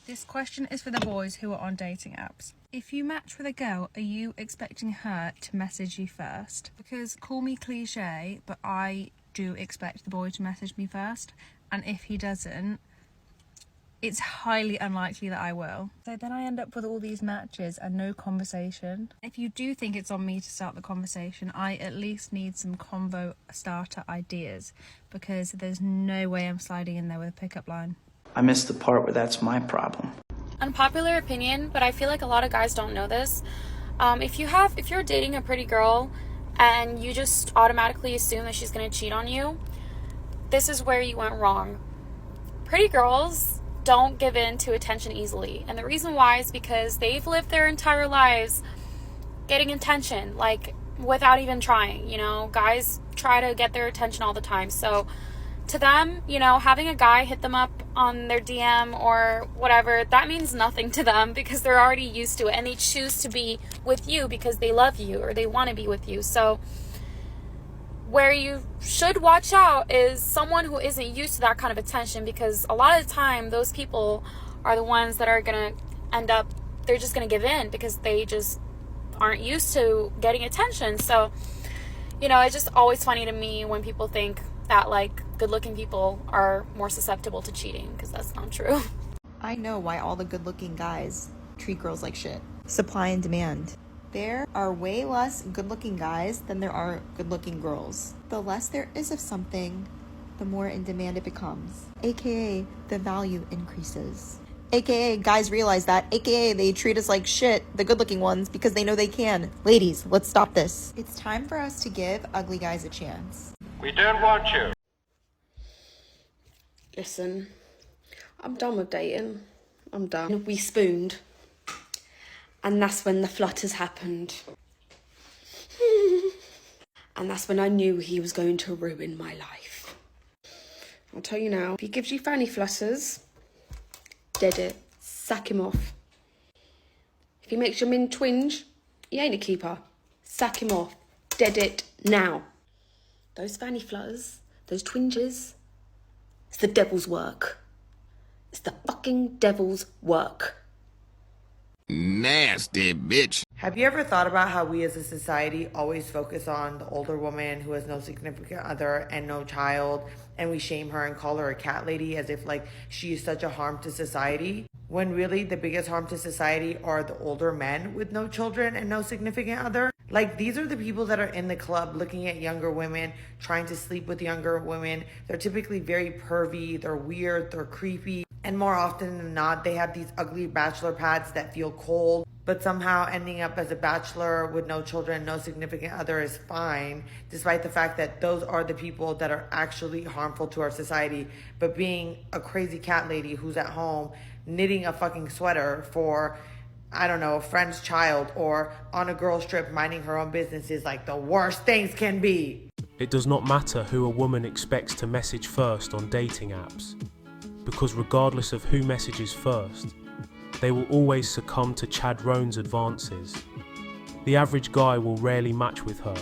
This question is for the boys who are on dating apps. If you match with a girl, are you expecting her to message you first? Because call me cliche, but I do expect the boy to message me first. And if he doesn't, it's highly unlikely that I will. So then I end up with all these matches and no conversation. If you do think it's on me to start the conversation, I at least need some convo starter ideas, because there's no way I'm sliding in there with a pickup line. I missed the part where that's my problem. Unpopular opinion, but I feel like a lot of guys don't know this. If you're dating a pretty girl and you just automatically assume that she's gonna cheat on you, this is where you went wrong. Pretty girls don't give in to attention easily, and the reason why is because they've lived their entire lives getting attention, like without even trying. Guys try to get their attention all the time, so to them, having a guy hit them up on their DM or whatever, that means nothing to them because they're already used to it, and they choose to be with you because they love you or they want to be with you. So where you should watch out is someone who isn't used to that kind of attention, because a lot of the time those people are the ones that are going to end up, they're just going to give in because they just aren't used to getting attention. So, it's just always funny to me when people think that good-looking people are more susceptible to cheating, because that's not true. I know why all the good-looking guys treat girls like shit. Supply and demand. There are way less good-looking guys than there are good-looking girls. The less there is of something, the more in demand it becomes. AKA, the value increases. AKA, guys realize that. AKA, they treat us like shit, the good-looking ones, because they know they can. Ladies, let's stop this. It's time for us to give ugly guys a chance. We don't want you. Listen, I'm done with dating. I'm done. We spooned. And that's when the flutters happened. And that's when I knew he was going to ruin my life. I'll tell you now, if he gives you fanny flutters, dead it. Sack him off. If he makes your min twinge, he ain't a keeper. Sack him off. Dead it now. Those fanny flutters, those twinges, it's the devil's work. It's the fucking devil's work. Nasty bitch. Have you ever thought about how we as a society always focus on the older woman who has no significant other and no child, and we shame her and call her a cat lady as if she is such a harm to society, when really the biggest harm to society are the older men with no children and no significant other? These are the people that are in the club looking at younger women, trying to sleep with younger women. They're typically very pervy, they're weird, they're creepy. And more often than not, they have these ugly bachelor pads that feel cold, but somehow ending up as a bachelor with no children, no significant other is fine, despite the fact that those are the people that are actually harmful to our society. But being a crazy cat lady who's at home knitting a fucking sweater for, a friend's child, or on a girl's trip minding her own business is the worst things can be. It does not matter who a woman expects to message first on dating apps, because regardless of who messages first, they will always succumb to Chad Roan's advances. The average guy will rarely match with her,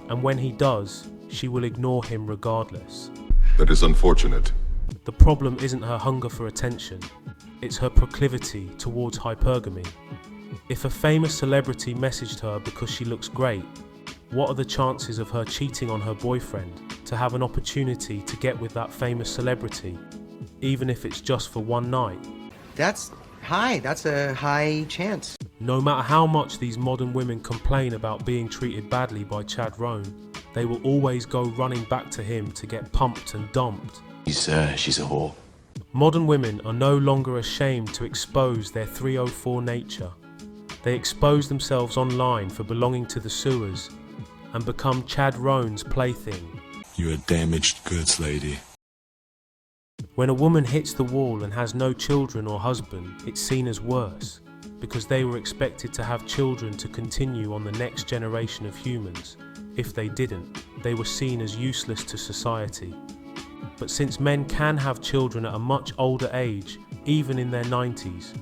and when he does, she will ignore him regardless. That is unfortunate. The problem isn't her hunger for attention, it's her proclivity towards hypergamy. If a famous celebrity messaged her because she looks great, what are the chances of her cheating on her boyfriend to have an opportunity to get with that famous celebrity, even if it's just for one night? That's a high chance. No matter how much these modern women complain about being treated badly by Chad Roan, they will always go running back to him to get pumped and dumped. She's a whore. Modern women are no longer ashamed to expose their 304 nature. They expose themselves online for belonging to the sewers and become Chad Roan's plaything. You're a damaged goods lady. When a woman hits the wall and has no children or husband, it's seen as worse, because they were expected to have children to continue on the next generation of humans. If they didn't, they were seen as useless to society. But since men can have children at a much older age, even in their 90s,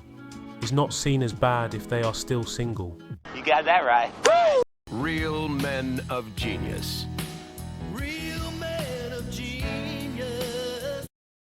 it's not seen as bad if they are still single. You got that right. Real men of genius.